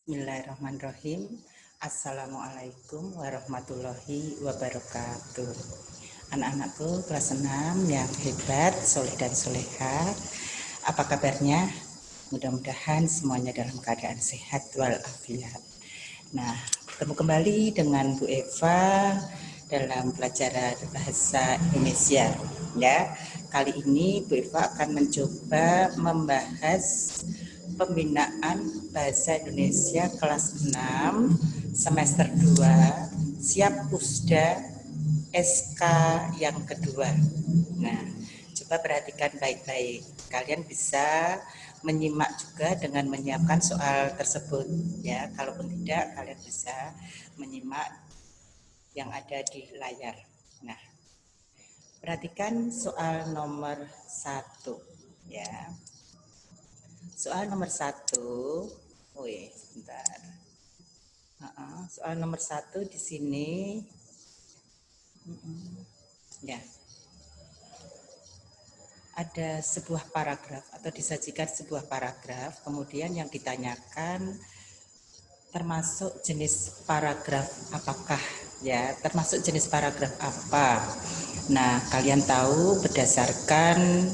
Bismillahirrahmanirrahim. Assalamualaikum warahmatullahi wabarakatuh. Anak-anakku kelas 6 yang hebat, soleh dan soleha. Apa kabarnya? Mudah-mudahan semuanya dalam keadaan sehat walafiat. Nah, bertemu kembali dengan Bu Eva dalam pelajaran bahasa Indonesia. Ya, kali ini Bu Eva akan mencoba membahas pembinaan bahasa Indonesia kelas 6 semester 2 siap Pusda SK yang kedua. Nah, coba perhatikan baik-baik. Kalian bisa menyimak juga dengan menyiapkan soal tersebut ya. Kalaupun tidak, kalian bisa menyimak yang ada di layar. Nah, perhatikan soal nomor 1 ya. Soal nomor 1, sebentar. Soal nomor 1 di sini, ya, ada sebuah paragraf atau disajikan sebuah paragraf, kemudian yang ditanyakan termasuk jenis paragraf apakah, ya, termasuk jenis paragraf apa. Nah, kalian tahu berdasarkan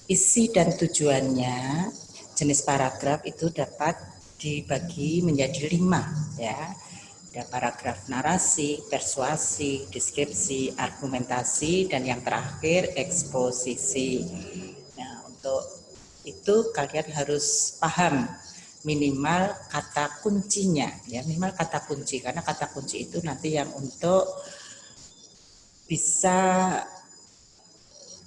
isi dan tujuannya, jenis paragraf itu dapat dibagi menjadi 5 ya. Ada paragraf narasi, persuasi, deskripsi, argumentasi, dan yang terakhir eksposisi. Nah, untuk itu kalian harus paham minimal kata kuncinya ya, minimal kata kunci, karena kata kunci itu nanti yang untuk bisa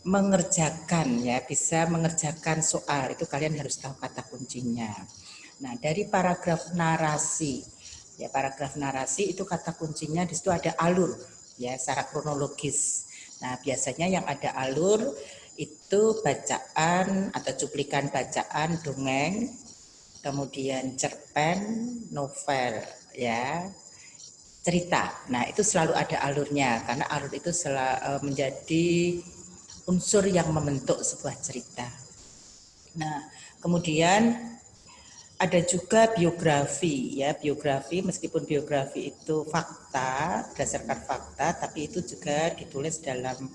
mengerjakan ya, bisa mengerjakan soal itu kalian harus tahu kata kuncinya. Nah, dari paragraf narasi ya, paragraf narasi itu kata kuncinya di situ ada alur ya, secara kronologis. Nah, biasanya yang ada alur itu bacaan atau cuplikan bacaan dongeng, kemudian cerpen, novel ya, cerita. Nah, itu selalu ada alurnya karena alur itu menjadi unsur yang membentuk sebuah cerita. Nah, kemudian ada juga biografi ya, biografi meskipun biografi itu fakta, berdasarkan fakta, tapi itu juga ditulis dalam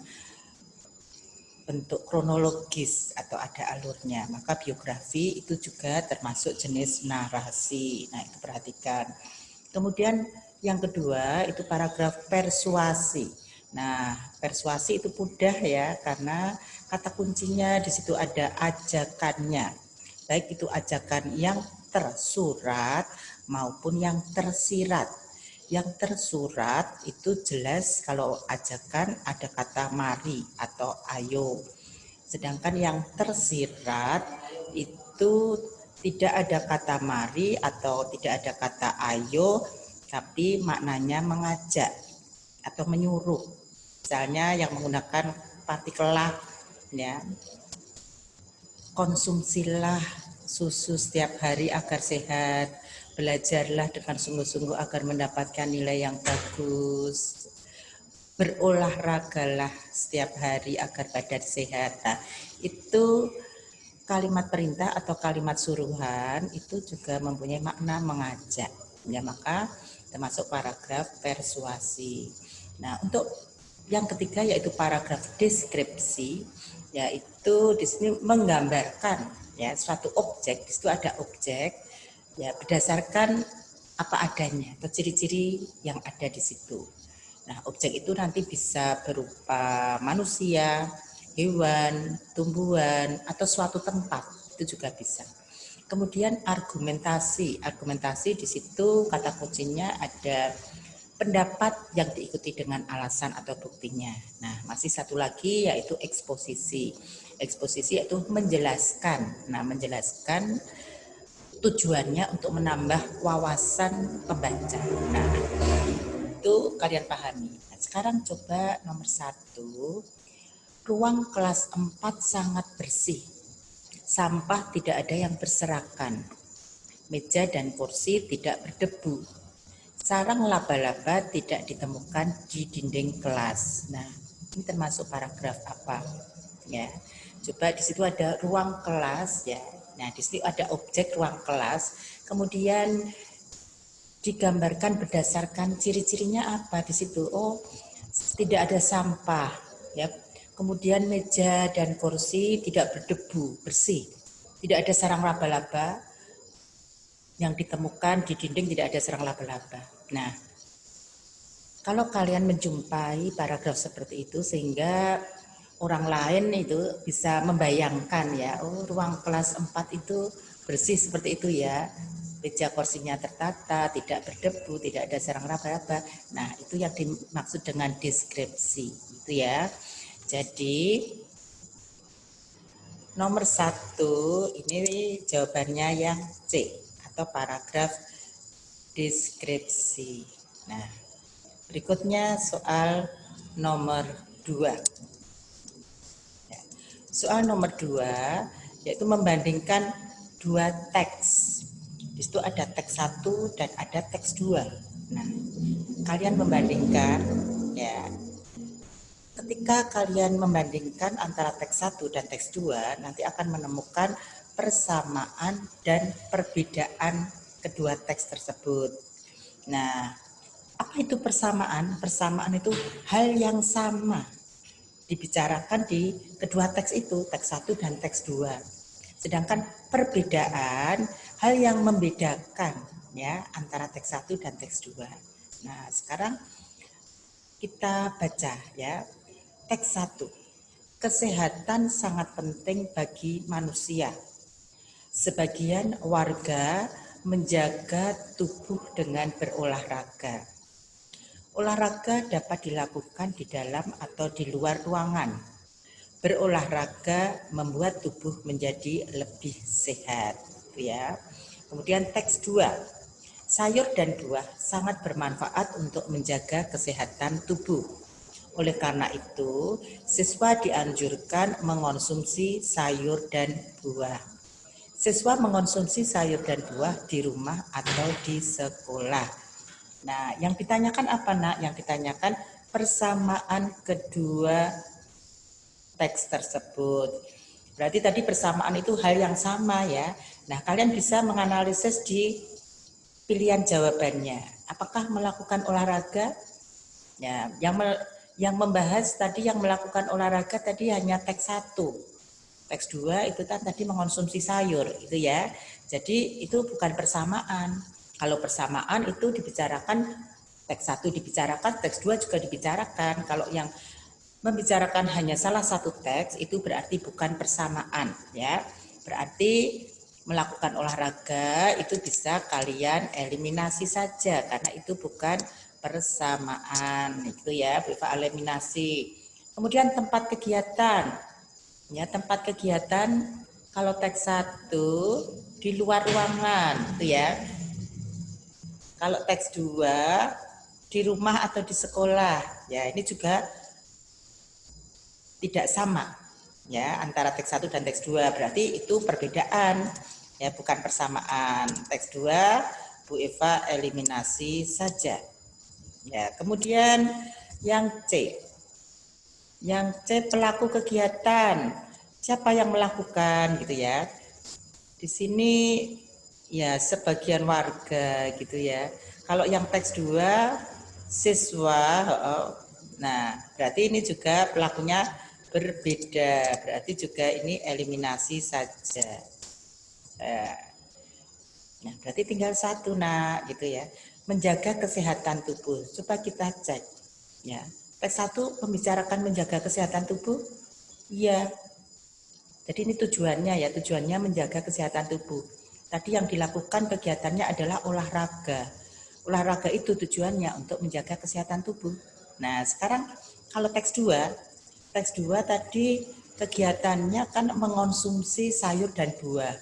bentuk kronologis atau ada alurnya. Maka biografi itu juga termasuk jenis narasi. Nah, itu perhatikan. Kemudian yang kedua itu paragraf persuasi. Nah, persuasi itu mudah ya, karena kata kuncinya di situ ada ajakannya. Baik itu ajakan yang tersurat maupun yang tersirat. Yang tersurat itu jelas kalau ajakan ada kata mari atau ayo. Sedangkan yang tersirat itu tidak ada kata mari atau tidak ada kata ayo, tapi maknanya mengajak atau menyuruh. Misalnya yang menggunakan partikel lah ya. Konsumsilah susu setiap hari agar sehat, belajarlah dengan sungguh-sungguh agar mendapatkan nilai yang bagus, berolahragalah setiap hari agar badan sehat. Nah, itu kalimat perintah atau kalimat suruhan itu juga mempunyai makna mengajak. Ya, maka termasuk paragraf persuasi. Nah, untuk yang ketiga yaitu paragraf deskripsi, yaitu di sini menggambarkan ya suatu objek. Di situ ada objek ya berdasarkan apa adanya atau ciri-ciri yang ada di situ. Nah, objek itu nanti bisa berupa manusia, hewan, tumbuhan, atau suatu tempat, itu juga bisa. Kemudian argumentasi. Argumentasi di situ kata kuncinya ada pendapat yang diikuti dengan alasan atau buktinya. Nah, masih satu lagi yaitu eksposisi. Eksposisi yaitu menjelaskan. Nah, menjelaskan tujuannya untuk menambah wawasan pembaca. Nah, itu kalian pahami. Nah, sekarang coba nomor 1. Ruang kelas 4 sangat bersih. Sampah tidak ada yang berserakan. Meja dan kursi tidak berdebu. Sarang laba-laba tidak ditemukan di dinding kelas. Nah, ini termasuk paragraf apa? Ya, coba di situ ada ruang kelas ya. Nah, di situ ada objek ruang kelas, kemudian digambarkan berdasarkan ciri-cirinya apa di situ. Oh, tidak ada sampah, ya. Kemudian meja dan kursi tidak berdebu, bersih. Tidak ada sarang laba-laba yang ditemukan di dinding, tidak ada sarang laba-laba. Nah, kalau kalian menjumpai paragraf seperti itu sehingga orang lain itu bisa membayangkan ya, oh ruang kelas 4 itu bersih seperti itu ya. Meja kursinya tertata, tidak berdebu, tidak ada sarang laba-laba. Nah, itu yang dimaksud dengan deskripsi, itu ya. Jadi nomor 1 ini jawabannya yang C atau paragraf deskripsi. Nah, berikutnya soal nomor 2. Soal nomor 2 yaitu membandingkan dua teks. Di situ ada teks 1 dan ada teks 2. Nah, kalian membandingkan ya. Ketika kalian membandingkan antara teks 1 dan teks 2, nanti akan menemukan persamaan dan perbedaan kedua teks tersebut. Nah, apa itu persamaan? Persamaan itu hal yang sama dibicarakan di kedua teks itu, teks 1 dan teks 2. Sedangkan perbedaan hal yang membedakan ya antara teks 1 dan teks 2. Nah, sekarang kita baca ya. Teks 1. Kesehatan sangat penting bagi manusia. Sebagian warga menjaga tubuh dengan berolahraga. Olahraga dapat dilakukan di dalam atau di luar ruangan. Berolahraga membuat tubuh menjadi lebih sehat, ya. Kemudian teks 2. Sayur dan buah sangat bermanfaat untuk menjaga kesehatan tubuh. Oleh karena itu, siswa dianjurkan mengonsumsi sayur dan buah. Siswa mengonsumsi sayur dan buah di rumah atau di sekolah. Nah, yang ditanyakan apa, Nak? Yang ditanyakan persamaan kedua teks tersebut. Berarti tadi persamaan itu hal yang sama ya. Nah, kalian bisa menganalisis di pilihan jawabannya. Apakah melakukan olahraga? Ya, yang membahas tadi yang melakukan olahraga tadi hanya teks 1. Teks 2 itu kan tadi mengonsumsi sayur itu ya. Jadi itu bukan persamaan. Kalau persamaan itu dibicarakan teks 1 dibicarakan, teks 2 juga dibicarakan. Kalau yang membicarakan hanya salah satu teks itu berarti bukan persamaan ya. Berarti melakukan olahraga itu bisa kalian eliminasi saja karena itu bukan persamaan itu ya, berupa eliminasi. Kemudian tempat kegiatan. Ya, tempat kegiatan kalau teks 1 di luar ruangan itu ya. Kalau teks 2 di rumah atau di sekolah. Ya, ini juga tidak sama ya antara teks 1 dan teks 2. Berarti itu perbedaan ya, bukan persamaan. Teks 2 Bu Eva eliminasi saja. Ya, kemudian yang C. Yang C pelaku kegiatan. Siapa yang melakukan gitu ya. Di sini ya sebagian warga gitu ya. Kalau yang teks 2 siswa, nah berarti ini juga pelakunya berbeda. Berarti juga ini eliminasi saja. Nah, berarti tinggal satu Nak gitu ya. Menjaga kesehatan tubuh. Coba kita cek ya. Teks 1 membicarakan menjaga kesehatan tubuh? Iya. Jadi ini tujuannya ya, tujuannya menjaga kesehatan tubuh. Tadi yang dilakukan kegiatannya adalah olahraga. Olahraga itu tujuannya untuk menjaga kesehatan tubuh. Nah, sekarang kalau teks 2 tadi kegiatannya kan mengonsumsi sayur dan buah.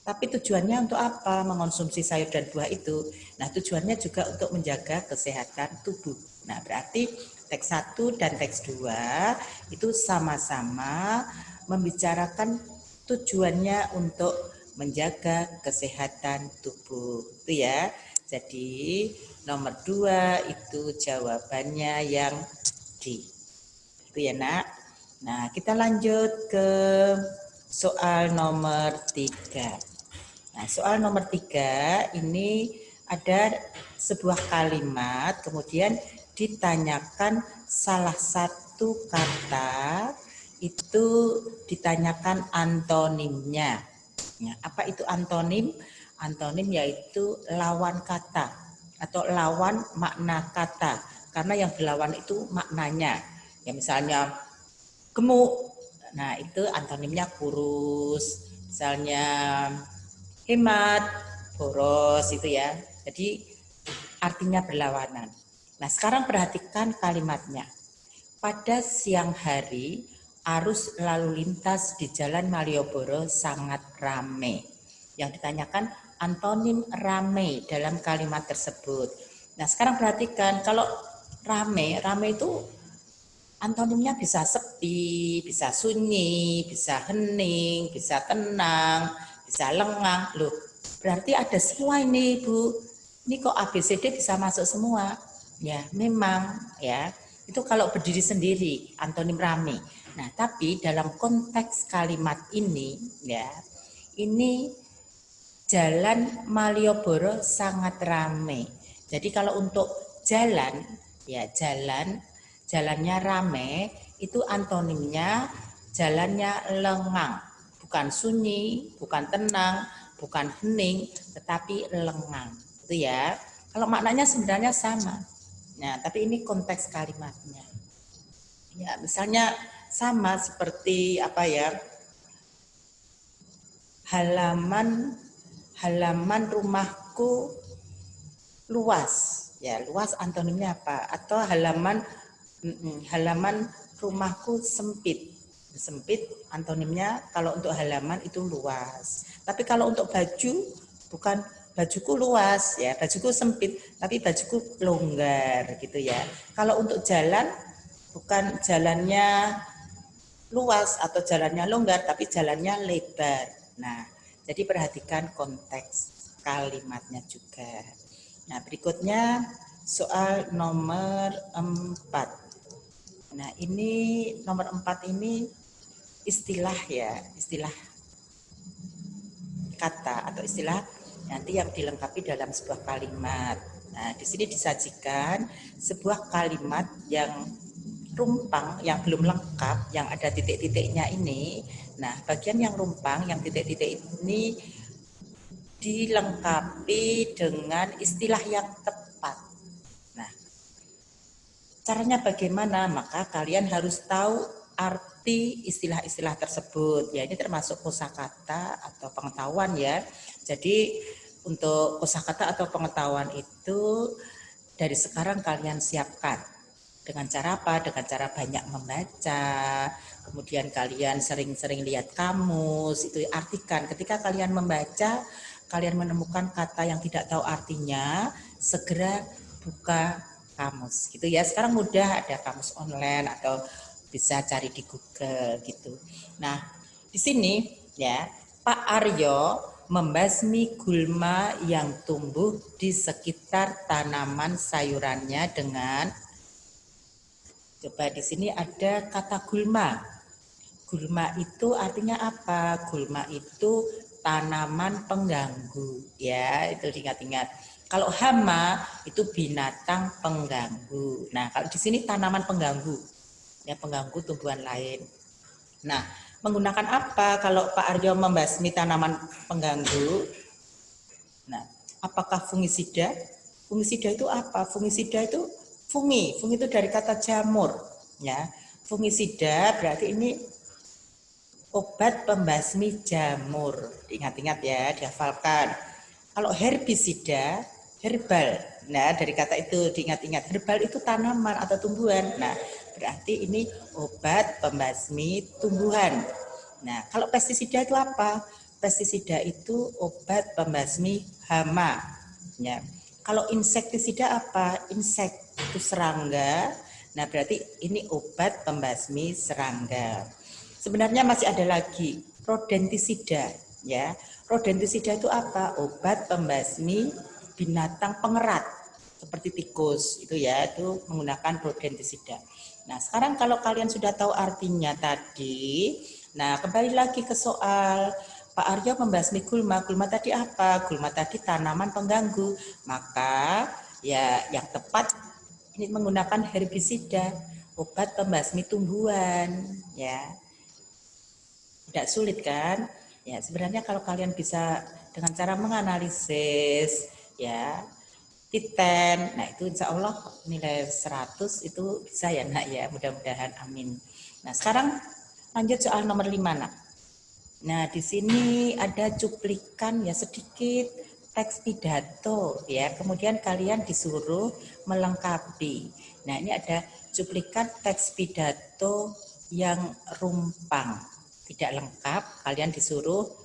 Tapi tujuannya untuk apa mengonsumsi sayur dan buah itu? Nah, tujuannya juga untuk menjaga kesehatan tubuh. Nah, berarti teks 1 dan teks 2 itu sama-sama membicarakan tujuannya untuk menjaga kesehatan tubuh. Itu ya. Jadi, nomor 2 itu jawabannya yang D. Itu ya, Nak. Nah, kita lanjut ke soal nomor 3. Nah, soal nomor 3 ini ada sebuah kalimat, kemudian ditanyakan salah satu kata, itu ditanyakan antonimnya. Nah, apa itu antonim? Antonim yaitu lawan kata atau lawan makna kata. Karena yang dilawan itu maknanya. Ya misalnya gemuk, nah itu antonimnya kurus. Misalnya hemat, boros itu ya. Jadi artinya berlawanan. Nah sekarang perhatikan kalimatnya. Pada siang hari, arus lalu lintas di Jalan Malioboro sangat ramai. Yang ditanyakan antonim ramai dalam kalimat tersebut. Nah sekarang perhatikan, kalau ramai itu antonimnya bisa sepi, bisa sunyi, bisa hening, bisa tenang, bisa lengang. Loh, berarti ada semua ini, Bu. Ini kok ABCD bisa masuk semua? Ya, memang ya. Itu kalau berdiri sendiri, antonim rame. Nah, tapi dalam konteks kalimat ini ya, ini Jalan Malioboro sangat ramai. Jadi kalau untuk jalan, ya jalannya ramai, itu antonimnya jalannya lengang. Bukan sunyi, bukan tenang, bukan hening, tetapi lengang. Itu ya. Kalau maknanya sebenarnya sama. Nah, tapi ini konteks kalimatnya. Ya, misalnya sama seperti apa ya? Halaman rumahku luas, ya luas antonimnya apa? Atau halaman rumahku sempit. Sempit antonimnya kalau untuk halaman itu luas. Tapi kalau untuk baju bukan bajuku luas ya, bajuku sempit, tapi bajuku longgar gitu ya. Kalau untuk jalan bukan jalannya luas atau jalannya longgar, tapi jalannya lebar. Nah, jadi perhatikan konteks kalimatnya juga. Nah, berikutnya soal nomor 4. Nah, ini nomor 4 ini istilah ya, istilah kata atau istilah nanti yang dilengkapi dalam sebuah kalimat. Nah, di sini disajikan sebuah kalimat yang rumpang, yang belum lengkap, yang ada titik-titiknya ini. Nah, bagian yang rumpang, yang titik-titik ini dilengkapi dengan istilah yang tepat. Nah, caranya bagaimana? Maka kalian harus tahu arti istilah-istilah tersebut. Ya, ini termasuk kosakata atau pengetahuan ya. Jadi untuk kosakata atau pengetahuan itu dari sekarang kalian siapkan. Dengan cara apa? Dengan cara banyak membaca, kemudian kalian sering-sering lihat kamus, itu artikan. Ketika kalian membaca, kalian menemukan kata yang tidak tahu artinya, segera buka kamus gitu ya. Sekarang mudah, ada kamus online atau bisa cari di Google gitu. Nah, di sini ya, Pak Aryo membasmi gulma yang tumbuh di sekitar tanaman sayurannya dengan, coba di sini ada kata gulma. Gulma itu artinya apa? Gulma itu tanaman pengganggu ya, itu diingat-ingat. Kalau hama itu binatang pengganggu. Nah, kalau di sini tanaman pengganggu, ya pengganggu tumbuhan lain. Nah, menggunakan apa kalau Pak Aryo membasmi tanaman pengganggu? Nah, apakah fungisida? Fungisida itu apa? Fungisida itu fungi itu dari kata jamur, ya. Fungisida berarti ini obat pembasmi jamur. Ingat-ingat ya, dihafalkan. Kalau herbisida, herbal. Nah, dari kata itu diingat-ingat. Herbal itu tanaman atau tumbuhan. Nah, berarti ini obat pembasmi tumbuhan. Nah, kalau pestisida itu apa? Pestisida itu obat pembasmi hama. Ya. Kalau insektisida apa? Insek itu serangga. Nah, berarti ini obat pembasmi serangga. Sebenarnya masih ada lagi rodentisida, ya. Rodentisida itu apa? Obat pembasmi binatang pengerat seperti tikus itu ya, itu menggunakan rodentisida. Nah, sekarang kalau kalian sudah tahu artinya tadi, Nah, kembali lagi ke soal Pak Aryo membasmi gulma. Gulma tadi apa? Gulma tadi tanaman pengganggu. Maka ya yang tepat ini menggunakan herbisida, obat pembasmi tumbuhan, ya. Tidak sulit kan? Ya, sebenarnya kalau kalian bisa dengan cara menganalisis, ya, titen, nah itu insya Allah nilai 100 itu bisa ya nak ya, mudah-mudahan amin. Nah sekarang lanjut soal nomor 5 nak. Nah di sini ada cuplikan ya sedikit teks pidato ya, kemudian kalian disuruh melengkapi. Nah ini ada cuplikan teks pidato yang rumpang, tidak lengkap, kalian disuruh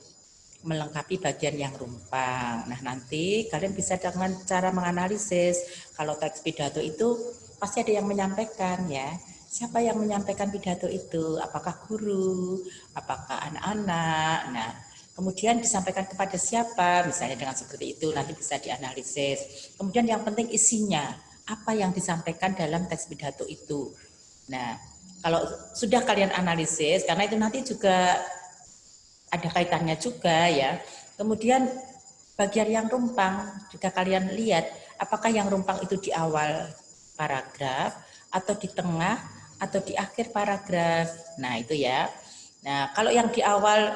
melengkapi bagian yang rumpang. Nah nanti kalian bisa dengan cara menganalisis. Kalau teks pidato itu pasti ada yang menyampaikan ya. Siapa yang menyampaikan pidato itu? Apakah guru? Apakah anak-anak? Nah kemudian disampaikan kepada siapa? Misalnya dengan seperti itu nanti bisa dianalisis. Kemudian yang penting isinya. Apa yang disampaikan dalam teks pidato itu. Nah kalau sudah kalian analisis, karena itu nanti juga ada kaitannya juga ya. Kemudian bagian yang rumpang juga kalian lihat apakah yang rumpang itu di awal paragraf atau di tengah atau di akhir paragraf. Nah itu ya. Nah kalau yang di awal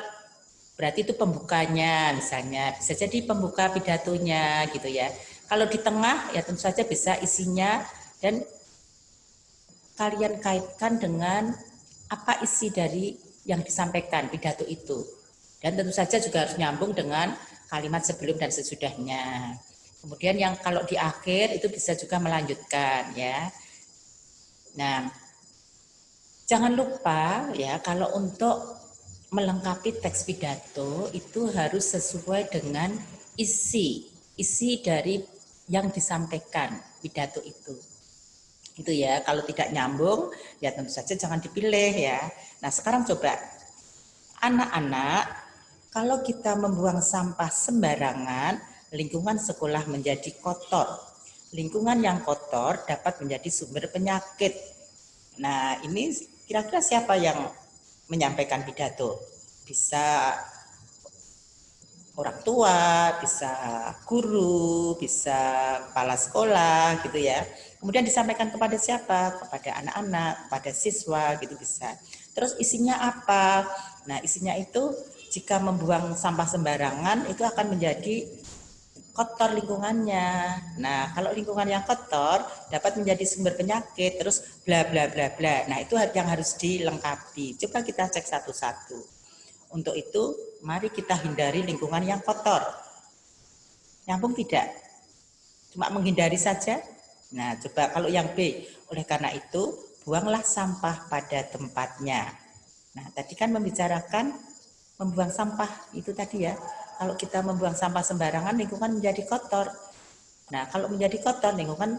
berarti itu pembukanya misalnya, bisa jadi pembuka pidatonya gitu ya. Kalau di tengah ya tentu saja bisa isinya dan kalian kaitkan dengan apa isi dari yang disampaikan pidato itu. Dan tentu saja juga harus nyambung dengan kalimat sebelum dan sesudahnya. Kemudian yang kalau di akhir itu bisa juga melanjutkan ya. Nah, jangan lupa ya kalau untuk melengkapi teks pidato itu harus sesuai dengan isi dari yang disampaikan pidato itu. Gitu ya, kalau tidak nyambung ya tentu saja jangan dipilih ya. Nah, sekarang coba anak-anak, kalau kita membuang sampah sembarangan, lingkungan sekolah menjadi kotor. Lingkungan yang kotor dapat menjadi sumber penyakit. Nah, ini kira-kira siapa yang menyampaikan pidato? Bisa orang tua, bisa guru, bisa kepala sekolah gitu ya. Kemudian disampaikan kepada siapa? Kepada anak-anak, kepada siswa gitu bisa. Terus isinya apa? Nah, isinya itu jika membuang sampah sembarangan itu akan menjadi kotor lingkungannya. Nah, kalau lingkungan yang kotor dapat menjadi sumber penyakit, terus bla bla bla bla. Nah, itu yang harus dilengkapi. Coba kita cek satu-satu. Untuk itu, mari kita hindari lingkungan yang kotor. Nyambung tidak? Cuma menghindari saja? Nah, coba kalau yang B, oleh karena itu, buanglah sampah pada tempatnya. Nah, tadi kan membicarakan membuang sampah itu tadi ya. Kalau kita membuang sampah sembarangan, lingkungan menjadi kotor. Nah, kalau menjadi kotor, lingkungan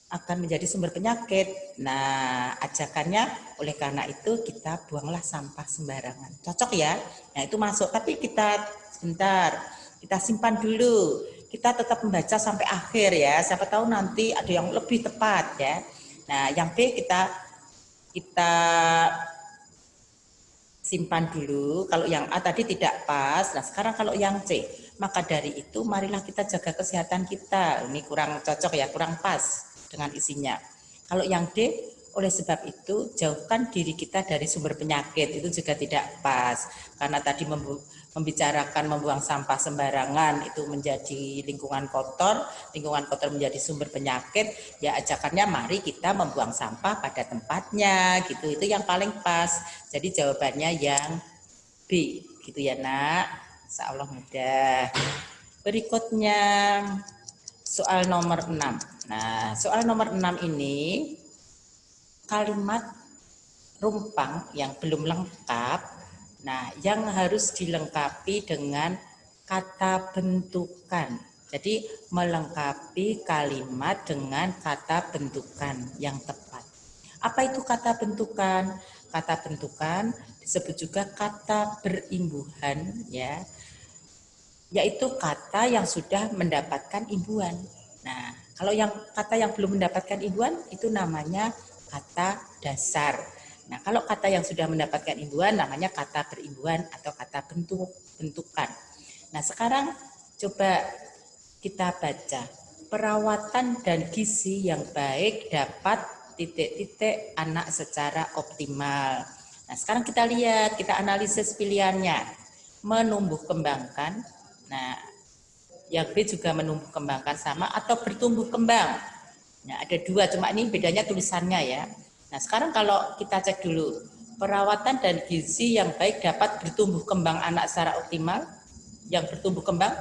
akan menjadi sumber penyakit. Nah, ajakannya oleh karena itu kita buanglah sampah sembarangan. Cocok ya? Nah, itu masuk. Tapi kita sebentar, kita simpan dulu. Kita tetap membaca sampai akhir ya. Siapa tahu nanti ada yang lebih tepat ya. Nah, yang B kita simpan dulu. Kalau yang A tadi tidak pas. Nah, sekarang kalau yang C, maka dari itu marilah kita jaga kesehatan kita. Ini kurang cocok ya, kurang pas dengan isinya. Kalau yang D, oleh sebab itu jauhkan diri kita dari sumber penyakit, itu juga tidak pas. Karena tadi membicarakan membuang sampah sembarangan itu menjadi lingkungan kotor menjadi sumber penyakit, ya ajakannya mari kita membuang sampah pada tempatnya gitu. Itu yang paling pas. Jadi jawabannya yang B gitu ya nak. Insya Allah mudah. Berikutnya soal nomor 6. Nah, soal nomor 6 ini kalimat rumpang yang belum lengkap. Nah, yang harus dilengkapi dengan kata bentukan. Jadi melengkapi kalimat dengan kata bentukan yang tepat. Apa itu kata bentukan? Kata bentukan disebut juga kata berimbuhan ya. Yaitu kata yang sudah mendapatkan imbuhan. Nah, kalau yang kata yang belum mendapatkan imbuhan itu namanya kata dasar. Nah, kalau kata yang sudah mendapatkan imbuhan namanya kata berimbuhan atau kata bentukan. Nah, sekarang coba kita baca. Perawatan dan gizi yang baik dapat titik-titik anak secara optimal. Nah, sekarang kita lihat, kita analisis pilihannya. Menumbuh kembangkan. Nah, yang B juga menumbuh kembangkan sama atau bertumbuh kembang. Nah, ada dua, cuma ini bedanya tulisannya ya. Nah, sekarang kalau kita cek dulu, perawatan dan gizi yang baik dapat bertumbuh kembang anak secara optimal. Yang bertumbuh kembang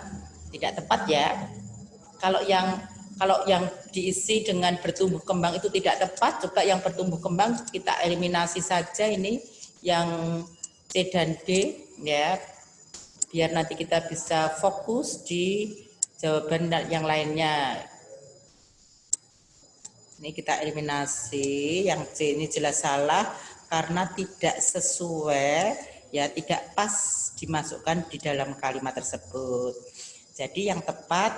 tidak tepat ya. Kalau yang diisi dengan bertumbuh kembang itu tidak tepat, coba yang bertumbuh kembang kita eliminasi saja ini yang C dan D ya. Biar nanti kita bisa fokus di jawaban yang lainnya. Ini kita eliminasi, yang C ini jelas salah karena tidak sesuai, ya tidak pas dimasukkan di dalam kalimat tersebut. Jadi yang tepat,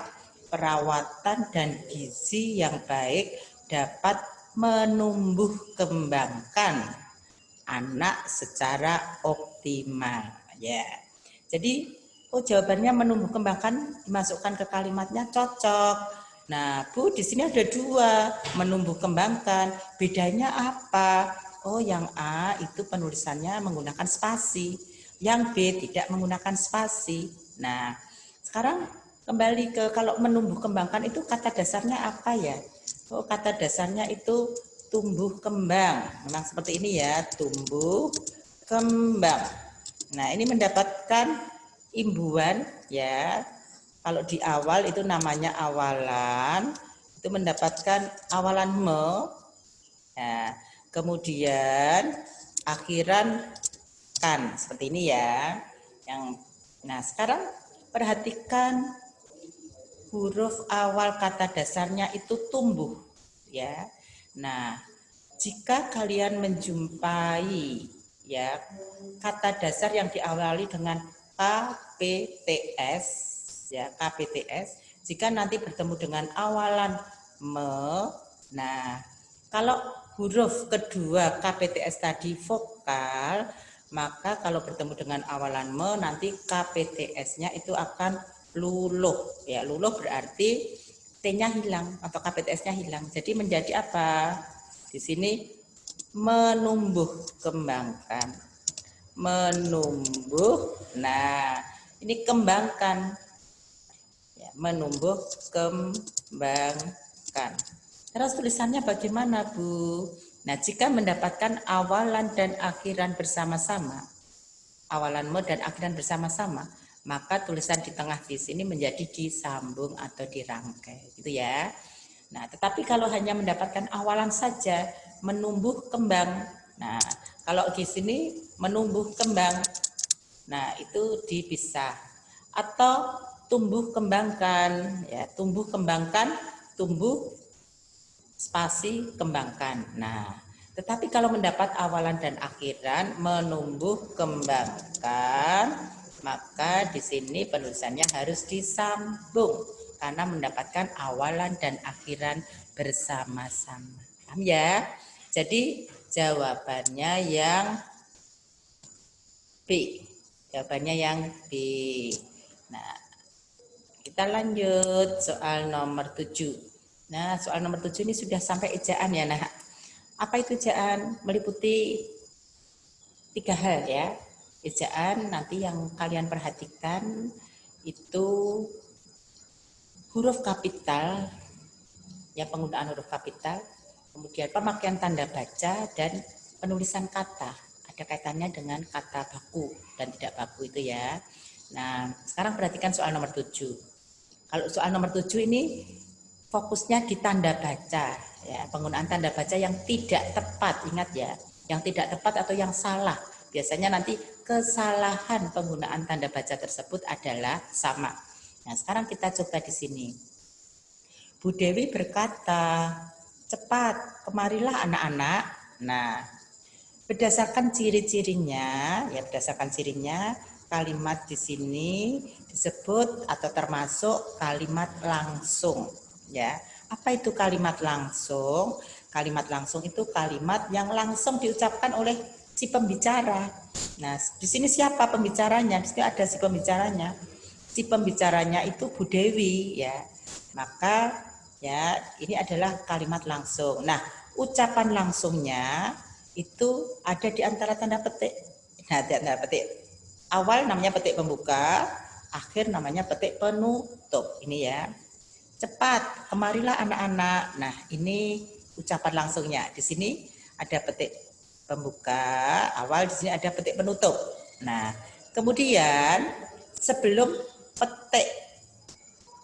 perawatan dan gizi yang baik dapat menumbuh kembangkan anak secara optimal. Ya, jadi jawabannya menumbuh kembangkan dimasukkan ke kalimatnya cocok. Nah, Bu, di sini ada dua, menumbuh kembangkan. Bedanya apa? Oh, yang A itu penulisannya menggunakan spasi. Yang B tidak menggunakan spasi. Nah, sekarang kembali ke kalau menumbuh kembangkan itu kata dasarnya apa ya? Oh, kata dasarnya itu tumbuh kembang. Memang seperti ini ya, tumbuh kembang. Nah, ini mendapatkan imbuhan ya. Kalau di awal itu namanya awalan, itu mendapatkan awalan me, ya, kemudian akhiran kan, seperti ini ya. Nah sekarang perhatikan huruf awal kata dasarnya itu tumbuh, ya. Nah jika kalian menjumpai ya kata dasar yang diawali dengan KPTS ya KPTS, jika nanti bertemu dengan awalan me, nah kalau huruf kedua KPTS tadi vokal, maka kalau bertemu dengan awalan me nanti KPTS-nya itu akan luluh ya. Luluh berarti T-nya hilang atau KPTS-nya hilang. Jadi menjadi apa? Di sini menumbuh kembangkan. Menumbuh. Nah, ini kembangkan. Ya, menumbuh kembangkan. Terus tulisannya bagaimana, Bu? Nah, jika mendapatkan awalan dan akhiran bersama-sama, awalan me dan akhiran bersama-sama, maka tulisan di tengah di sini menjadi disambung atau dirangkai, gitu ya. Nah, tetapi kalau hanya mendapatkan awalan saja, menumbuh kembang. Nah, kalau di sini menumbuh kembang, nah itu dipisah. Atau tumbuh kembangkan, ya tumbuh kembangkan, tumbuh spasi kembangkan. Nah, tetapi kalau mendapat awalan dan akhiran menumbuh kembangkan, maka di sini penulisannya harus disambung karena mendapatkan awalan dan akhiran bersama-sama. Paham ya? Jadi jawabannya yang B. Jawabannya yang B. Nah, kita lanjut soal nomor 7. Nah, soal nomor 7 ini sudah sampai ejaan ya, nah. Apa itu ejaan? Meliputi 3 hal ya. Ejaan nanti yang kalian perhatikan itu huruf kapital, ya penggunaan huruf kapital, kemudian pemakaian tanda baca dan penulisan kata. Ada kaitannya dengan kata baku dan tidak baku itu ya. Nah, sekarang perhatikan soal nomor 7. Kalau soal nomor 7 ini fokusnya di tanda baca, ya, penggunaan tanda baca yang tidak tepat, ingat ya, yang tidak tepat atau yang salah. Biasanya nanti kesalahan penggunaan tanda baca tersebut adalah sama. Nah, sekarang kita coba di sini. Bu Dewi berkata, cepat, kemarilah anak-anak. Nah, berdasarkan ciri-cirinya, ya berdasarkan cirinya, kalimat di sini disebut atau termasuk kalimat langsung, ya. Apa itu kalimat langsung? Kalimat langsung itu kalimat yang langsung diucapkan oleh si pembicara. Nah, di sini siapa pembicaranya? Di sini ada si pembicaranya. Si pembicaranya itu Bu Dewi ya. Maka ya ini adalah kalimat langsung. Nah, ucapan langsungnya itu ada di antara tanda petik. Nah, tanda petik awal namanya petik pembuka, akhir namanya petik penutup. Ini ya. Cepat, kemarilah anak-anak. Nah, ini ucapan langsungnya. Di sini ada petik pembuka, awal, di sini ada petik penutup. Nah, kemudian sebelum petik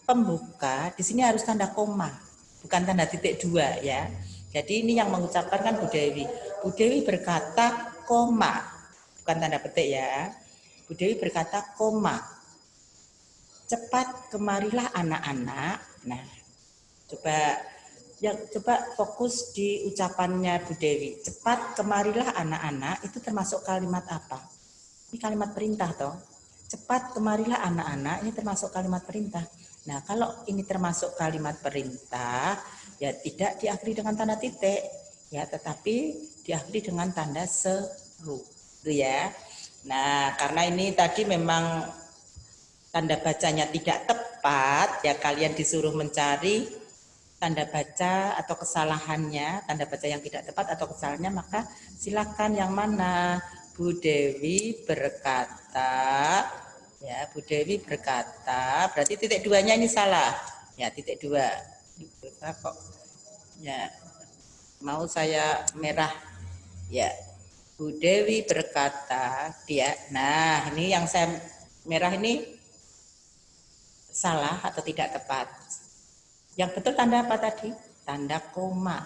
pembuka, di sini harus tanda koma, bukan tanda titik dua ya. Jadi ini yang mengucapkan kan Bu Dewi. Bu Dewi berkata koma, bukan tanda petik ya. Bu Dewi berkata koma. Cepat kemarilah anak-anak. Nah, coba fokus di ucapannya Bu Dewi. Cepat kemarilah anak-anak, itu termasuk kalimat apa? Ini kalimat perintah toh. Cepat kemarilah anak-anak, ini termasuk kalimat perintah. Nah, kalau ini termasuk kalimat perintah, ya tidak diakhiri dengan tanda titik, ya, tetapi diakhiri dengan tanda seru, itu ya. Nah, karena ini tadi memang tanda bacanya tidak tepat, ya kalian disuruh mencari tanda baca atau kesalahannya, tanda baca yang tidak tepat atau kesalahannya, maka silakan yang mana. Bu Dewi berkata, ya Bu Dewi berkata, berarti titik duanya ini salah, ya titik dua. Kok, ya mau saya merah, ya Bu Dewi berkata dia. Nah ini yang saya merah ini salah atau tidak tepat. Yang betul tanda apa tadi? Tanda koma.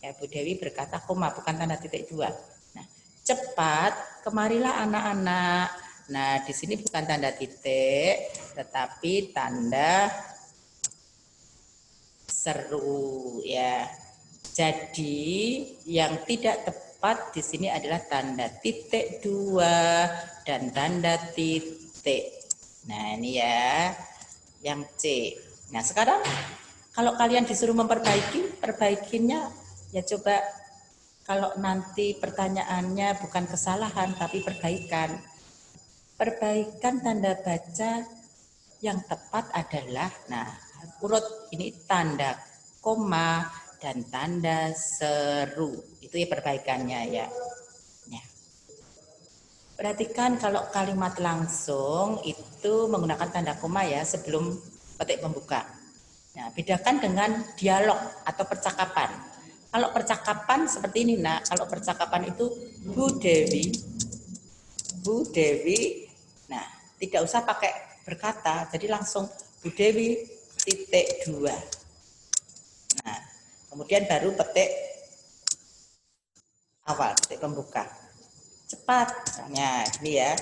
Ya Bu Dewi berkata koma, bukan tanda titik dua. Nah, cepat kemarilah anak-anak. Nah, di sini bukan tanda titik, tetapi tanda seru ya. Jadi yang tidak tepat di sini adalah tanda titik dua dan tanda titik. Nah, ini ya yang C. Nah, sekarang kalau kalian disuruh memperbaiki, perbaikinya ya coba kalau nanti pertanyaannya bukan kesalahan tapi perbaikan. Perbaikan tanda baca yang tepat adalah, nah urut ini tanda koma dan tanda seru. Itu ya perbaikannya ya. Ya. Perhatikan kalau kalimat langsung itu menggunakan tanda koma ya sebelum petik pembuka. Nah, bedakan dengan dialog atau percakapan. Kalau percakapan seperti ini, nah, kalau percakapan itu Bu Dewi, nah, tidak usah pakai berkata, jadi langsung Bu Dewi titik dua. Nah, kemudian baru petik awal, petik pembuka. Cepat, misalnya ini ya.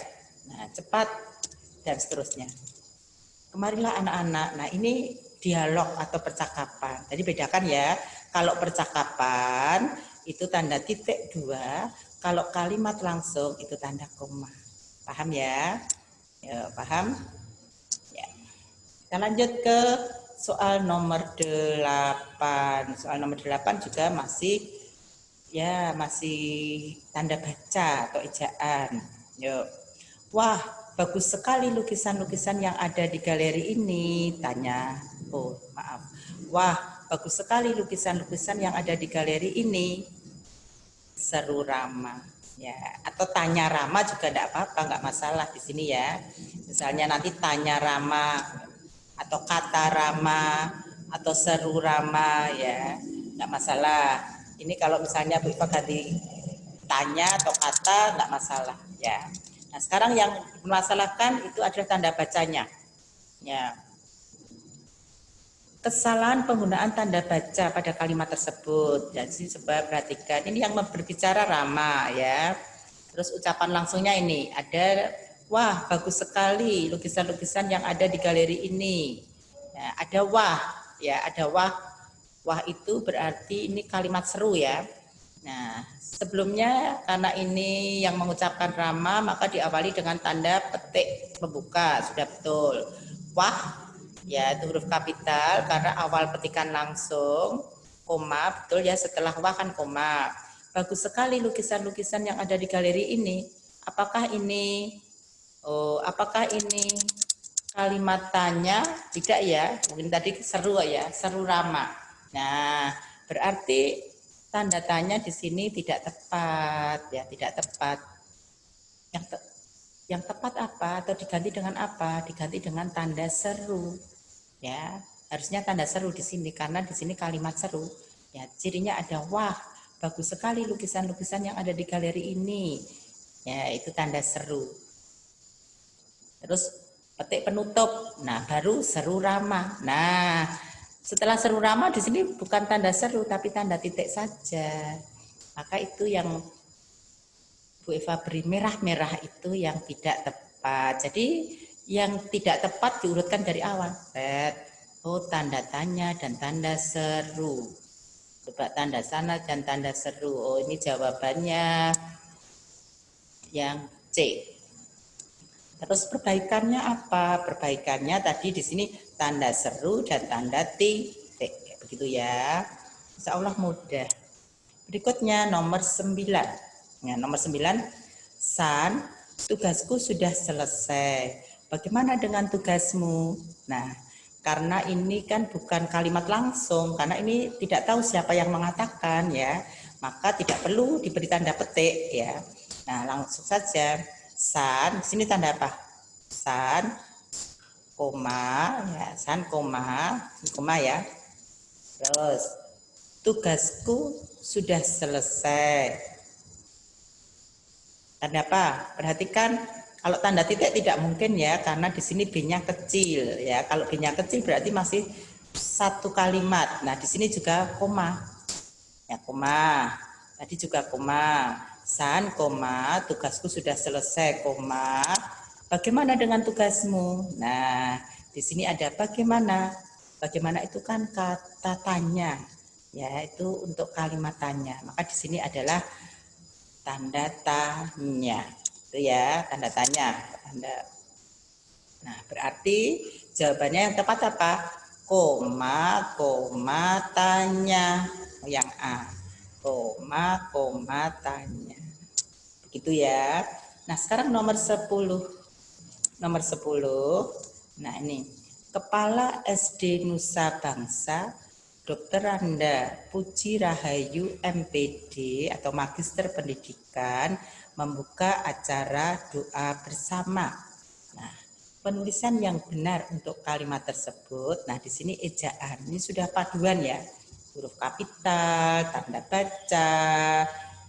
Nah, cepat dan seterusnya. Kemarilah anak-anak. Nah, ini dialog atau percakapan. Jadi bedakan ya, kalau percakapan itu tanda titik dua, kalau kalimat langsung itu tanda koma. Paham ya? Ya, paham? Ya. Kita lanjut ke soal nomor 8. Soal nomor 8 juga masih tanda baca atau ejaan. Yuk. Wah, bagus sekali lukisan-lukisan yang ada di galeri ini, tanya. Oh, maaf. Wah, bagus sekali lukisan-lukisan yang ada di galeri ini, seru Rama. Ya, atau tanya Rama juga tidak apa-apa, nggak masalah di sini ya. Misalnya nanti tanya Rama atau kata Rama atau seru Rama ya, nggak masalah. Ini kalau misalnya Bu Iva ganti tanya atau kata nggak masalah ya. Nah, sekarang yang dimasalahkan itu adalah tanda bacanya. Ya. Kesalahan penggunaan tanda baca pada kalimat tersebut. Jadi coba perhatikan, ini yang berbicara Rama ya. Terus ucapan langsungnya ini ada, wah bagus sekali lukisan-lukisan yang ada di galeri ini. Ya, ada wah, ya ada wah. Wah itu berarti ini kalimat seru ya. Nah, sebelumnya karena ini yang mengucapkan Rama, maka diawali dengan tanda petik pembuka, sudah betul. Wah, ya itu huruf kapital karena awal petikan langsung. koma, betul ya, setelah wah kan koma. Bagus sekali lukisan-lukisan yang ada di galeri ini. Apakah ini kalimat tanya? Tidak ya, mungkin tadi seru ya, seru Rama. Nah, berarti tanda tanya di sini tidak tepat ya, tidak tepat. Yang tepat apa atau diganti dengan apa? Diganti dengan tanda seru. Ya, harusnya tanda seru di sini karena di sini kalimat seru. Ya, cirinya ada wah, bagus sekali lukisan-lukisan yang ada di galeri ini. Ya, itu tanda seru. Terus petik penutup. Nah, baru seru Rama. Nah, setelah seru Rama di sini bukan tanda seru tapi tanda titik saja. Maka itu yang Bu Eva beri merah-merah itu yang tidak tepat. Jadi yang tidak tepat diurutkan dari awal. Oh, tanda tanya dan tanda seru. Coba tanda sana dan tanda seru. Oh, ini jawabannya yang C. Terus perbaikannya apa? Perbaikannya tadi di sini tanda seru dan tanda titik. Begitu ya. Insya Allah mudah. Berikutnya nomor 9. Ya, nomor 9, San, tugasku sudah selesai. Bagaimana dengan tugasmu? Nah, karena ini kan bukan kalimat langsung, karena ini tidak tahu siapa yang mengatakan ya, maka tidak perlu diberi tanda petik ya. Nah, langsung saja. San, di sini tanda apa? San, koma, ya, san, koma ya. Terus, tugasku sudah selesai. Tanda apa? Perhatikan kalau tanda titik tidak mungkin ya karena di sini B-nya kecil ya. Kalau B-nya kecil berarti masih satu kalimat. Nah, di sini juga koma. Ya, koma. Tadi juga koma. San, koma, tugasku sudah selesai, koma. Bagaimana dengan tugasmu? Nah, di sini ada bagaimana. Bagaimana itu kan kata tanya. Ya, itu untuk kalimat tanya. Maka di sini adalah tanda tanya, itu ya, tanda tanya. Nah, berarti jawabannya yang tepat apa? Koma, tanya. Yang A. Koma, tanya. Begitu ya. Nah, sekarang nomor 10. Nomor 10. Nah, ini. Kepala SD Nusa Bangsa Dr. Randa Puji Rahayu MPD atau Magister Pendidikan membuka acara doa bersama. Nah, penulisan yang benar untuk kalimat tersebut. Nah, di sini ejaan. Ini sudah paduan ya. Huruf kapital, tanda baca,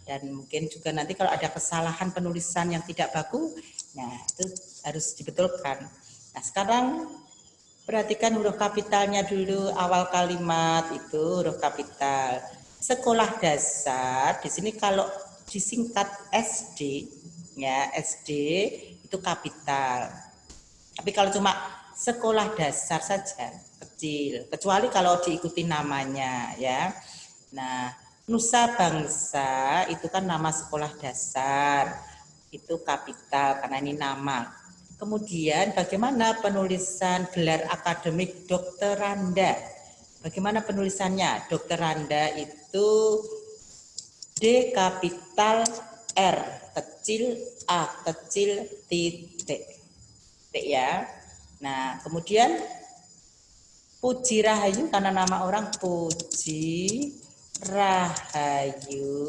dan mungkin juga nanti kalau ada kesalahan penulisan yang tidak baku, nah itu harus dibetulkan. Nah, sekarang perhatikan huruf kapitalnya dulu, awal kalimat itu huruf kapital. Sekolah dasar, di sini kalau disingkat SD, ya SD itu kapital. Tapi kalau cuma sekolah dasar saja, kecil. Kecuali kalau diikuti namanya, ya. Nah, Nusa Bangsa itu kan nama sekolah dasar, itu kapital karena ini nama. Kemudian bagaimana penulisan gelar akademik Dr. Randa? Bagaimana penulisannya? Dr. Randa itu D kapital R kecil A kecil titik. Titik ya. Nah, kemudian Puji Rahayu karena nama orang Puji Rahayu.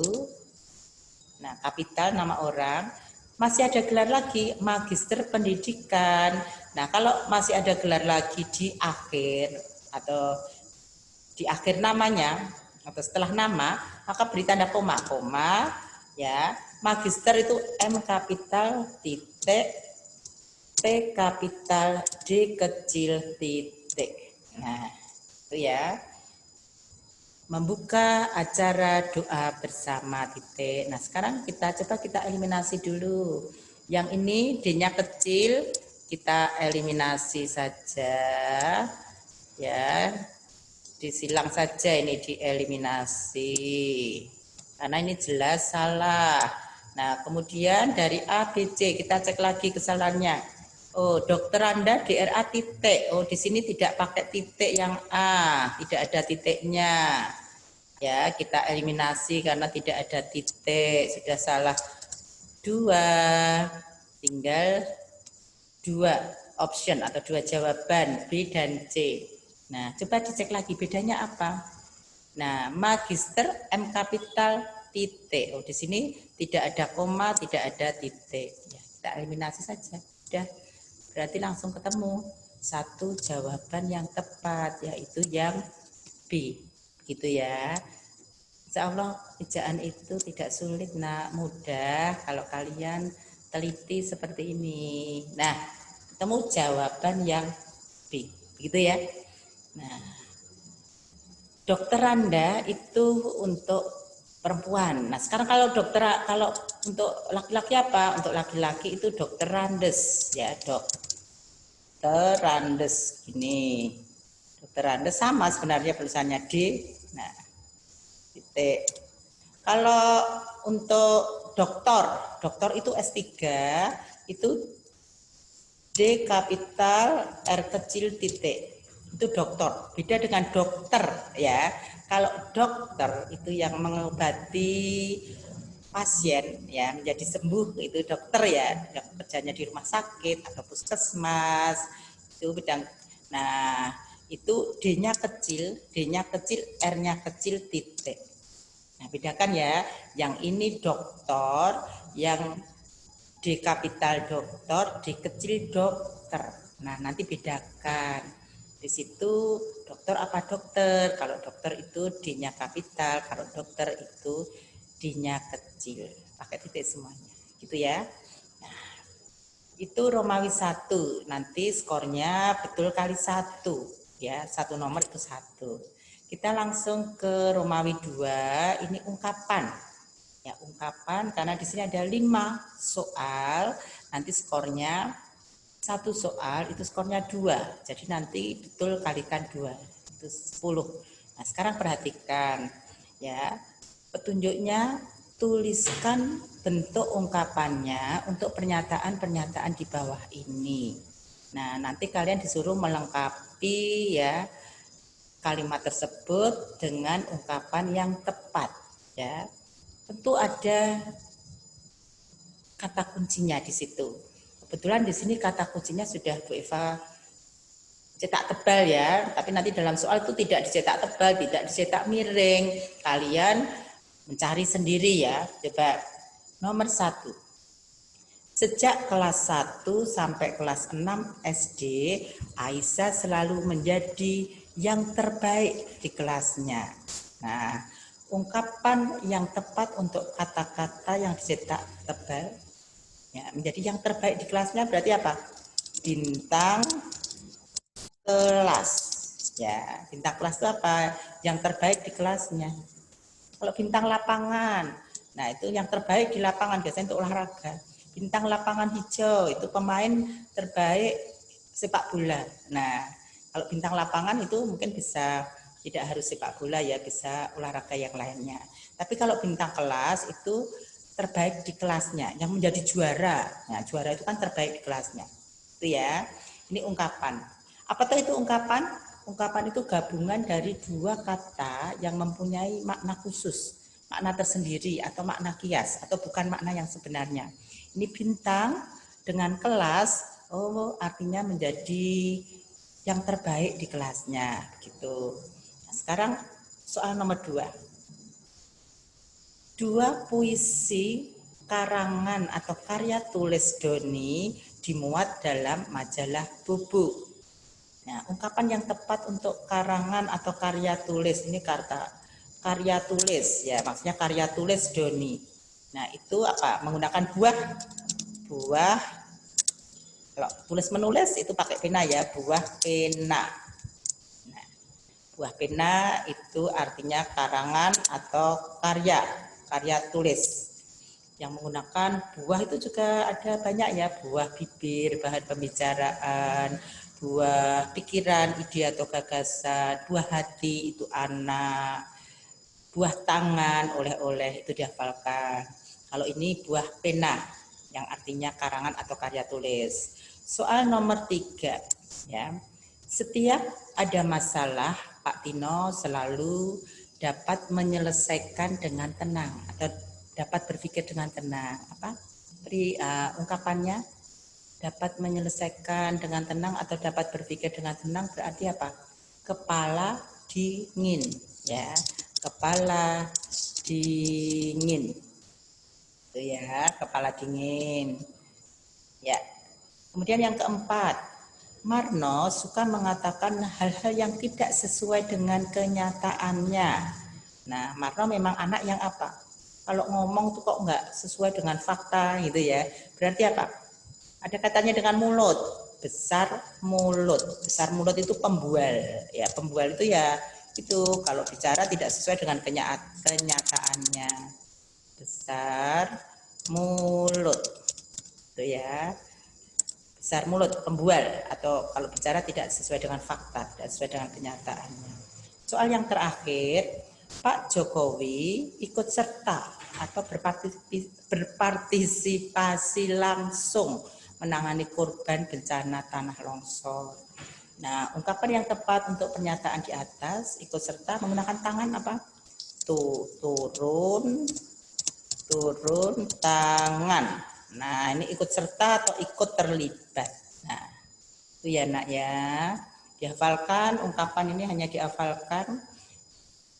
Nah, kapital nama orang. Masih ada gelar lagi, Magister Pendidikan. Nah, kalau masih ada gelar lagi di akhir atau di akhir namanya atau setelah nama, maka beri tanda koma, ya. Magister itu M kapital titik P kapital D kecil titik. Nah, itu ya. Membuka acara doa bersama titik. Nah, sekarang kita eliminasi dulu. Yang ini D-nya kecil, kita eliminasi saja. Ya. Disilang saja ini dieliminasi. Karena ini jelas salah. Nah, kemudian dari A, B, C kita cek lagi kesalahannya. Oh, Dr. Randa DRA titik. Oh, di sini tidak pakai titik yang A, tidak ada titiknya. Ya, kita eliminasi karena tidak ada titik, sudah salah 2, tinggal 2 option atau 2 jawaban B dan C. Nah, coba dicek lagi bedanya apa. Nah, magister M kapital titik. Oh, di sini tidak ada koma, tidak ada titik. Ya, kita eliminasi saja. Sudah, berarti langsung ketemu satu jawaban yang tepat, yaitu yang B. Gitu ya. Insya Allah ejaan itu tidak sulit, nak, mudah kalau kalian teliti seperti ini. Nah, ketemu jawaban yang B. Begitu ya. Nah, dokteranda itu untuk perempuan. Nah, sekarang kalau untuk laki-laki apa? Untuk laki-laki itu dokterandes ya, dokterandes gini. Dokterandes sama sebenarnya tulisannya D. Nah, titik. Kalau untuk doktor itu S3 itu D kapital R kecil titik. Itu dokter, beda dengan dokter ya. Kalau dokter itu yang mengobati pasien ya menjadi sembuh, itu dokter ya, yang kerjanya di rumah sakit atau puskesmas itu bidang. Nah, itu D-nya kecil, R-nya kecil titik. Nah, bedakan ya, yang ini dokter, yang D kapital dokter, D kecil dokter. Nah, nanti bedakan. Di situ dokter apa dokter? Kalau dokter itu D-nya kapital, kalau dokter itu D-nya kecil. Pakai titik semuanya. Gitu ya. Nah, itu Romawi 1. Nanti skornya betul kali 1. Ya, satu nomor itu 1. Kita langsung ke Romawi 2. Ini ungkapan. Ya, ungkapan karena di sini ada 5 soal, nanti skornya 1 soal itu skornya 2. Jadi nanti betul kalikan 2 itu 10. Nah, sekarang perhatikan ya. Petunjuknya tuliskan bentuk ungkapannya untuk pernyataan-pernyataan di bawah ini. Nah, nanti kalian disuruh melengkapi ya kalimat tersebut dengan ungkapan yang tepat ya. Tentu ada kata kuncinya di situ. Kebetulan di sini kata kuncinya sudah Bu Eva cetak tebal ya, tapi nanti dalam soal itu tidak dicetak tebal, tidak dicetak miring. Kalian mencari sendiri ya. Coba nomor 1. Sejak kelas 1 sampai kelas 6 SD, Aisyah selalu menjadi yang terbaik di kelasnya. Nah, ungkapan yang tepat untuk kata-kata yang dicetak tebal ya, menjadi yang terbaik di kelasnya berarti apa? Bintang kelas ya. Bintang kelas itu apa? Yang terbaik di kelasnya. Kalau bintang lapangan, nah itu yang terbaik di lapangan biasanya untuk olahraga. Bintang lapangan hijau itu pemain terbaik sepak bola. Nah, kalau bintang lapangan itu mungkin bisa tidak harus sepak bola ya, bisa olahraga yang lainnya. Tapi kalau bintang kelas itu terbaik di kelasnya, yang menjadi juara. Nah, juara itu kan terbaik di kelasnya. Itu ya. Ini ungkapan. Apa tuh itu ungkapan? Ungkapan itu gabungan dari 2 kata yang mempunyai makna khusus, makna tersendiri atau makna kias atau bukan makna yang sebenarnya. Ini bintang dengan kelas, oh artinya menjadi yang terbaik di kelasnya gitu. Nah, sekarang soal nomor 2. 2 puisi karangan atau karya tulis Doni dimuat dalam majalah Bubuk. Nah, ungkapan yang tepat untuk karangan atau karya tulis ini karya tulis ya, maksudnya karya tulis Doni. Nah, itu apa? Menggunakan buah. Kalau tulis menulis itu pakai pena ya, buah pena. Nah, buah pena itu artinya karangan atau karya tulis. Yang menggunakan buah itu juga ada banyak ya, buah bibir, bahan pembicaraan, buah pikiran, ide atau gagasan, buah hati itu anak, buah tangan, oleh-oleh itu dihafalkan. Kalau ini buah pena yang artinya karangan atau karya tulis. Soal nomor 3 ya. Setiap ada masalah, Pak Tino selalu dapat menyelesaikan dengan tenang atau dapat berpikir dengan tenang. Apa? Ungkapannya dapat menyelesaikan dengan tenang atau dapat berpikir dengan tenang berarti apa? Kepala dingin, ya. Kepala dingin. Itu ya, kepala dingin. Ya. Kemudian yang keempat, Marno suka mengatakan hal-hal yang tidak sesuai dengan kenyataannya. Nah, Marno memang anak yang apa? Kalau ngomong tuh kok nggak sesuai dengan fakta gitu ya. Berarti apa? Ada katanya dengan mulut, besar mulut. Besar mulut itu pembual. Ya, pembual itu ya itu kalau bicara tidak sesuai dengan kenyataannya. Besar mulut. Itu ya. Besar mulut, pembual, atau kalau bicara tidak sesuai dengan fakta, tidak sesuai dengan kenyataannya. Soal yang terakhir, Pak Jokowi ikut serta atau berpartisipasi langsung menangani korban bencana tanah longsor. Nah, ungkapan yang tepat untuk pernyataan di atas, ikut serta menggunakan tangan apa? Turun tangan. Nah, ini ikut serta atau ikut terlibat. Nah, itu ya nak ya. Dihafalkan, ungkapan ini hanya dihafalkan.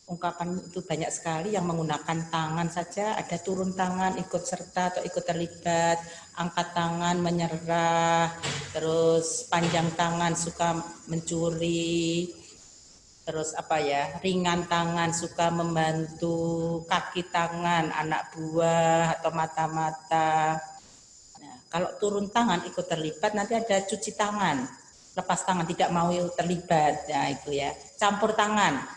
Ungkapan itu banyak sekali yang menggunakan tangan saja. Ada turun tangan, ikut serta atau ikut terlibat. Angkat tangan, menyerah. Terus panjang tangan, suka mencuri. Terus apa ya, ringan tangan, suka membantu. Kaki tangan, anak buah atau mata-mata. Kalau turun tangan ikut terlibat nanti ada cuci tangan, lepas tangan tidak mau terlibat, ya itu ya. Campur tangan,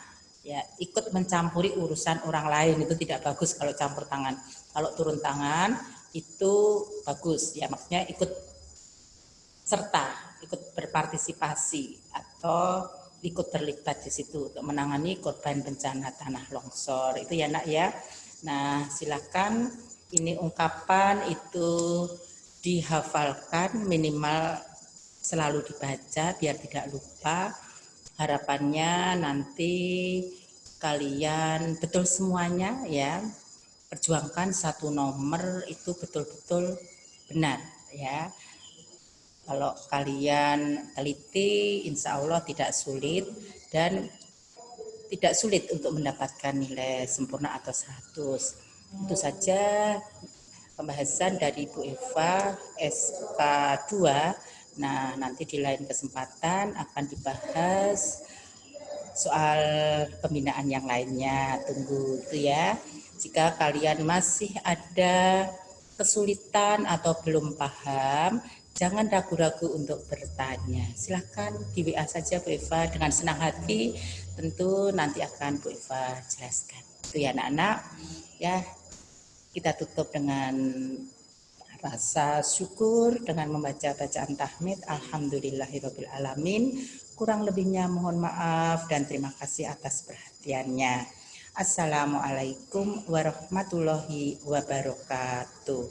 ya ikut mencampuri urusan orang lain itu tidak bagus kalau campur tangan. Kalau turun tangan itu bagus, ya maksudnya ikut serta, ikut berpartisipasi atau ikut terlibat di situ untuk menangani korban bencana tanah longsor itu ya nak ya. Nah silakan ini ungkapan itu dihafalkan minimal selalu dibaca biar tidak lupa. Harapannya nanti kalian betul semuanya ya, perjuangkan satu nomor itu betul-betul benar ya. Kalau kalian teliti insya Allah tidak sulit dan tidak sulit untuk mendapatkan nilai sempurna atau 100. Itu saja pembahasan dari Bu Eva SK2. Nah, nanti di lain kesempatan akan dibahas soal pembinaan yang lainnya. Tunggu itu ya. Jika kalian masih ada kesulitan atau belum paham, jangan ragu-ragu untuk bertanya. Silakan di WA saja Bu Eva dengan senang hati. Tentu nanti akan Bu Eva jelaskan. Itu ya anak-anak. Ya, kita tutup dengan rasa syukur dengan membaca bacaan tahmid. Alhamdulillahirabbil alamin. Kurang lebihnya mohon maaf dan terima kasih atas perhatiannya. Assalamualaikum warahmatullahi wabarakatuh.